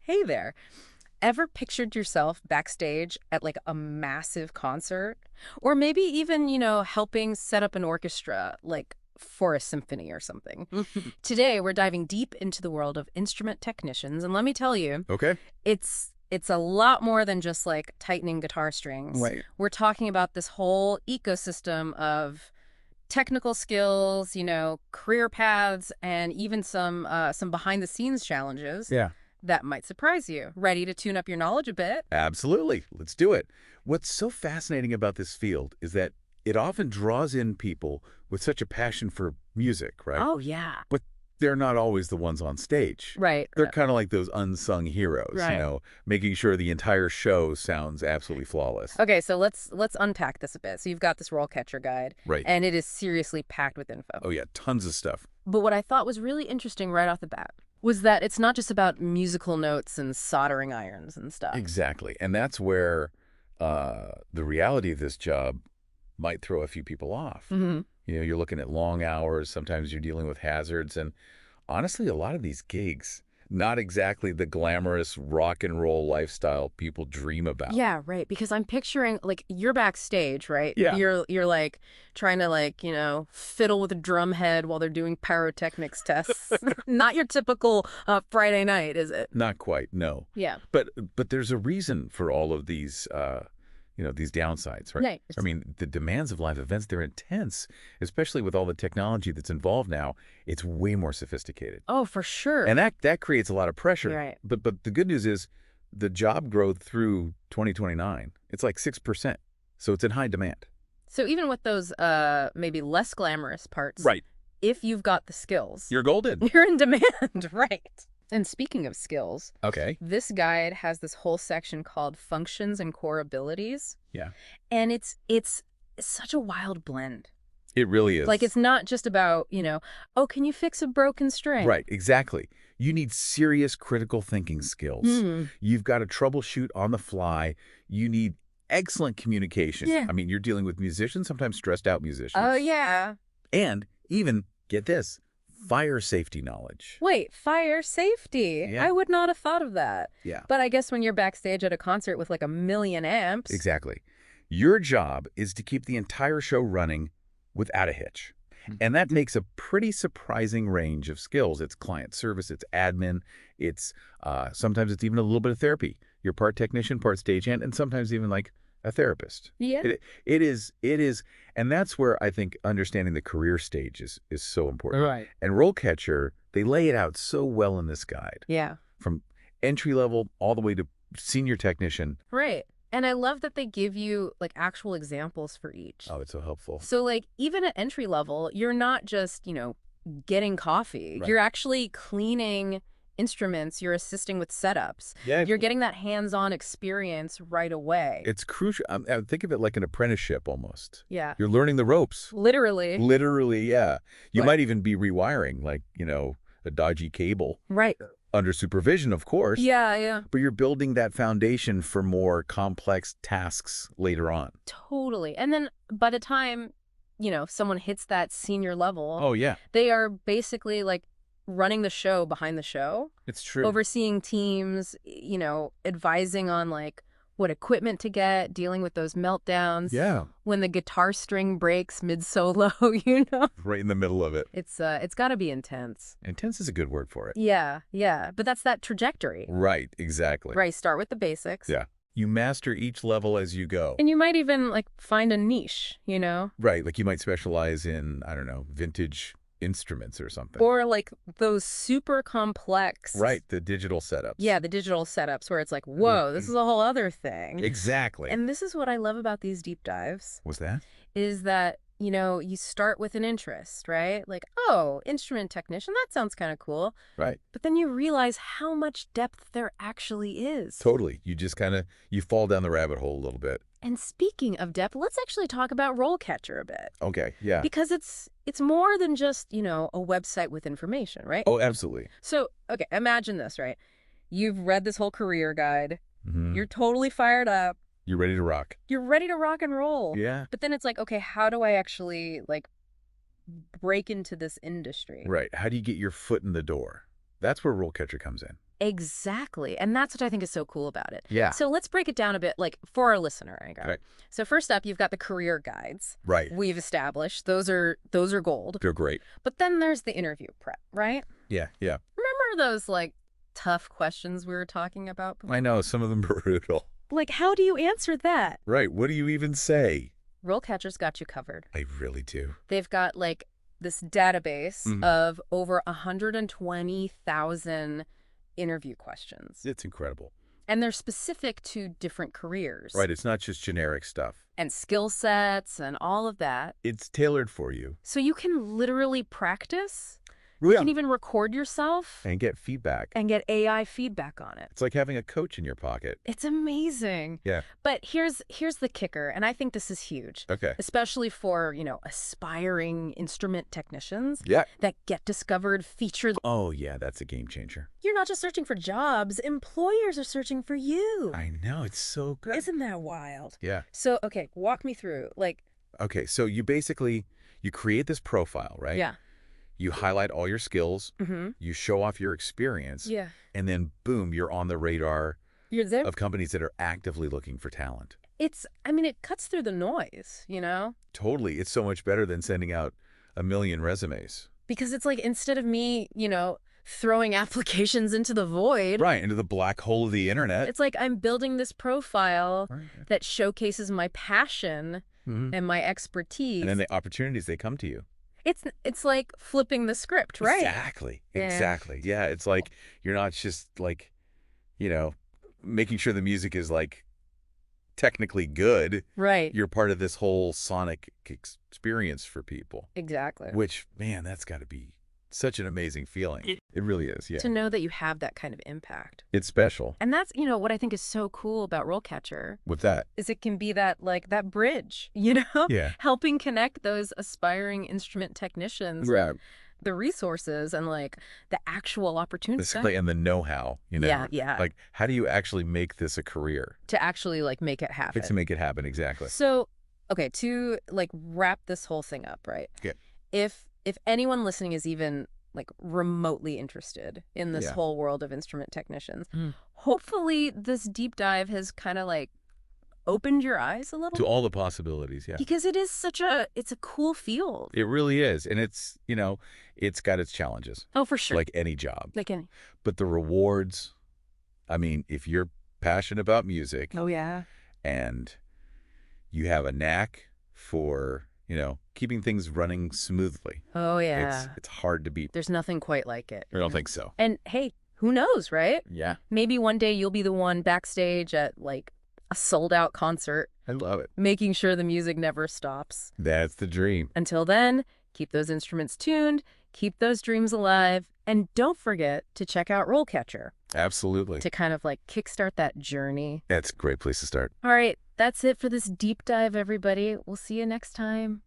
Hey there. Ever pictured yourself backstage at like a massive concert? Or maybe even, helping set up an orchestra, like for a symphony or something. Today, we're diving deep into the world of instrument technicians, and let me tell you, Okay. it's a lot more than just like tightening guitar strings. Right. We're talking about this whole ecosystem of technical skills, career paths, and even some behind the scenes challenges Yeah. that might surprise you. Ready to tune up your knowledge a bit? Absolutely. Let's do it. What's so fascinating about this field is that it often draws in people with such a passion for music, right? Oh, yeah. But they're not always the ones on stage. Right. They're kind of like those unsung heroes, Right. making sure the entire show sounds absolutely flawless. Okay, so let's unpack this a bit. So you've got this RoleCatcher guide, Right. and it is seriously packed with info. Oh, yeah. Tons of stuff. But what I thought was really interesting right off the bat was that it's not just about musical notes and soldering irons and stuff. Exactly. And that's where the reality of this job might throw a few people off. Hmm. You're looking at long hours. Sometimes you're dealing with hazards. And honestly, a lot of these gigs, not exactly the glamorous rock and roll lifestyle people dream about. Yeah, right. Because I'm picturing like you're backstage, right? Yeah. You're like trying to like, fiddle with a drum head while they're doing pyrotechnics tests. Not your typical Friday night, is it? Not quite, no. Yeah. But there's a reason for all of these these downsides, right? Right. I mean, the demands of live events, they're intense, especially with all the technology that's involved now. It's way more sophisticated. Oh, for sure. And that creates a lot of pressure. Right. But the good news is the job growth through 2029, it's like 6%. So it's in high demand. So even with those maybe less glamorous parts, Right. if you've got the skills, You're golden. you're in demand, right? And speaking of skills, Okay. this guide has this whole section called Functions and Core Abilities. Yeah. And it's such a wild blend. It really is. Like, it's not just about, oh, can you fix a broken string? Right, exactly. You need serious critical thinking skills. You've got to troubleshoot on the fly. You need excellent communication. Yeah. I mean, you're dealing with musicians, sometimes stressed out musicians. Oh, yeah. And even, get this, fire safety knowledge. Wait, fire safety. Yeah. I would not have thought of that. Yeah. But I guess when you're backstage at a concert with like 1,000,000 amps. Exactly. Your job is to keep the entire show running without a hitch. And that makes a pretty surprising range of skills. It's client service, it's admin, it's sometimes it's even a little bit of therapy. You're part technician, part stagehand, and sometimes even like a therapist. Yeah. It is, and that's where I think understanding the career stage is so important. Right. And RoleCatcher, they lay it out so well in this guide, Yeah. from entry level all the way to senior technician. Right. And I love that they give you like actual examples for each. Oh, it's so helpful. So like even at entry level, you're not just, getting coffee. Right. You're actually cleaning instruments, you're assisting with setups. Yeah, You're getting that hands-on experience right away. it's crucial. I think of it like an apprenticeship almost. Yeah. You're learning the ropes. Literally. Literally, yeah. You Right. might even be rewiring, like, a dodgy cable Right. under supervision, of course. Yeah, yeah. But you're building that foundation for more complex tasks later on. Totally. And then by the time, someone hits that senior level, Oh, yeah. they are basically like running the show behind the show, It's true. overseeing teams, advising on like what equipment to get, dealing with those meltdowns. Yeah. When the guitar string breaks mid-solo, Right in the middle of it. It's got to be intense. Intense is a good word for it. Yeah, yeah. But that's that trajectory. Right, exactly. Right, start with the basics. Yeah. You master each level as you go. And you might even like find a niche, Right, like you might specialize in, I don't know, vintage instruments or something. Or like those super complex. Right, the digital setups. Yeah, the digital setups where it's like, whoa, this is a whole other thing. Exactly. And this is what I love about these deep dives, What's that? is that, you start with an interest, right? Like, oh, instrument technician, that sounds kind of cool. Right. But then you realize how much depth there actually is. Totally. You just you fall down the rabbit hole a little bit. And speaking of depth, let's actually talk about RoleCatcher a bit. Okay, yeah. Because it's more than just, a website with information, right? Oh, absolutely. So, okay, imagine this, right? You've read this whole career guide. Mhm. You're totally fired up. You're ready to rock. You're ready to rock and roll. Yeah. But then it's like, okay, how do I actually, like, break into this industry? Right. How do you get your foot in the door? That's where RoleCatcher comes in. Exactly. And that's what I think is so cool about it. Yeah. So let's break it down a bit, like for our listener, I guess. Right. So first up, you've got the career guides. Right. We've established those are gold. They're great. But then there's the interview prep, right? Yeah, yeah. Remember those like tough questions we were talking about before? I know, some of them are brutal. Like, how do you answer that? Right, what do you even say? RoleCatcher's got you covered. I really do. They've got like this database of over 120,000 interview questions. It's incredible. And they're specific to different careers. Right, it's not just generic stuff. And skill sets and all of that. It's tailored for you. So you can literally practice. Yeah. You can even record yourself. And get feedback. And get AI feedback on it. It's like having a coach in your pocket. It's amazing. Yeah. But here's the kicker, and I think this is huge. Okay. Especially for, aspiring instrument technicians. Yeah. That get discovered, featured. Oh, yeah, that's a game changer. You're not just searching for jobs. Employers are searching for you. I know, it's so good. Isn't that wild? Yeah. So, okay, walk me through. Okay, so you create this profile, right? Yeah. You highlight all your skills, you show off your experience, Yeah. and then boom, you're on the radar You're there. of companies that are actively looking for talent. It cuts through the noise, Totally. It's so much better than sending out a million resumes. Because it's like, instead of me, throwing applications into the void. Right, into the black hole of the internet. It's like I'm building this profile that showcases my passion and my expertise. And then the opportunities, they come to you. It's like flipping the script, right? Exactly. Exactly. Yeah, it's like you're not just like, making sure the music is like technically good. Right. You're part of this whole sonic experience for people. Exactly. Which, man, that's got to be such an amazing feeling. It really is, yeah. To know that you have that kind of impact. It's special. And that's, what I think is so cool about RoleCatcher. With that. Is it can be that bridge, Yeah. Helping connect those aspiring instrument technicians. Right. The resources and the actual opportunities. And the know-how, Yeah, yeah. Like, how do you actually make this a career? To actually make it happen. To make it happen, exactly. So, okay, to wrap this whole thing up, right? Okay. If anyone listening is even remotely interested in this whole world of instrument technicians, hopefully this deep dive has kind of opened your eyes a little to all the possibilities, yeah. Because it is it's a cool field. It really is. And it's, it's got its challenges. Oh, for sure. Like any job. Like any. But the rewards, if you're passionate about music. Oh, yeah. And you have a knack for, keeping things running smoothly. Oh, yeah. It's hard to beat. There's nothing quite like it. I don't think so. And hey, who knows, right? Yeah. Maybe one day you'll be the one backstage at a sold-out concert. I love it. Making sure the music never stops. That's the dream. Until then, keep those instruments tuned, keep those dreams alive, and don't forget to check out RoleCatcher. Absolutely. To kind of kickstart that journey. That's a great place to start. All right, that's it for this deep dive, everybody. We'll see you next time.